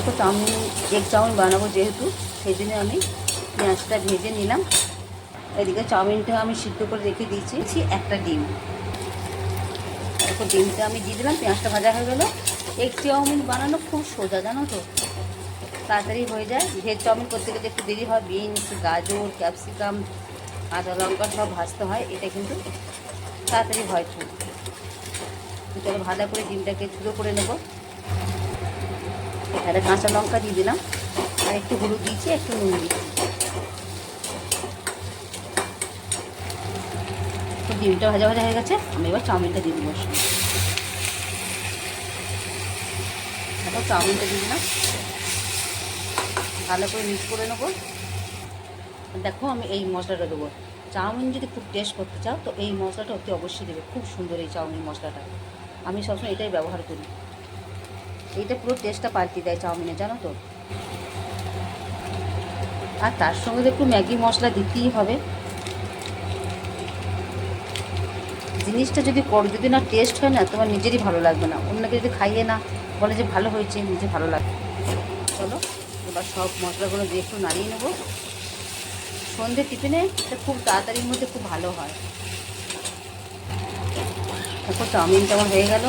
দেখো chowmein, egg chowmein বানাবো যেহেতু, সেই জন্য আমি পেঁয়াজটা ভেজে নিলাম। এদিকে চাউমিনটা আমি সিদ্ধ করে রেখে দিয়েছি। একটা ডিম, দেখো ডিমটা আমি দিয়ে দিলাম, পেঁয়াজটা ভাজা হয়ে গেলো। এগ চাউমিন বানানো খুব সোজা, জানো তো, তাড়াতাড়ি হয়ে যায়। ভেজ চাউমিন করতে গেলে একটু দেরি হয়, বিনস, গাজর, ক্যাপসিকাম, কাঁচা লঙ্কা সব ভাজতে হয়, এটা কিন্তু তাড়াতাড়ি হয় খুব। চলো ভাজা করে ডিমটাকে গুঁড়ো করে নেব। একটা কাঁচা লঙ্কা দিয়ে দিলাম, আর একটু হলুদ দিয়েছি, একটু নুন দিয়েছি। তো ডিমটা ভাজা ভাজা হয়ে গেছে, আমি এবার চাউমিনটা দিয়ে দেবো। তারপর চাউমিনটা দিয়ে দিলাম, ভালো করে মিক্স করে নেবো। দেখো আমি এই মশলাটা দেবো। চাউমিন যদি খুব টেস্ট করতে চাও তো এই মশলাটা অতি অবশ্যই দেবে, খুব সুন্দর এই চাউমিন মশলাটা। আমি সবসময় এটাই ব্যবহার করি, এইটা পুরো টেস্টটা পাল্টে দেয় চাউমিনে, জানো তো। আর তার সঙ্গে তো একটু ম্যাগি মশলা দিতেই হবে। জিনিসটা যদি না টেস্ট হয় না, তোমার নিজেরই ভালো লাগবে না, অন্যকে যদি খাইয়ে না বলে যে ভালো হয়েছে, নিজে ভালো লাগবে। চলো এবার সব মশলাগুলো দিয়ে একটু নাড়িয়ে নেবো। সন্ধ্যে টিফিনে এটা খুব তাড়াতাড়ির মধ্যে খুব ভালো হয়। দেখো চাউমিনটা আমার হয়ে গেল।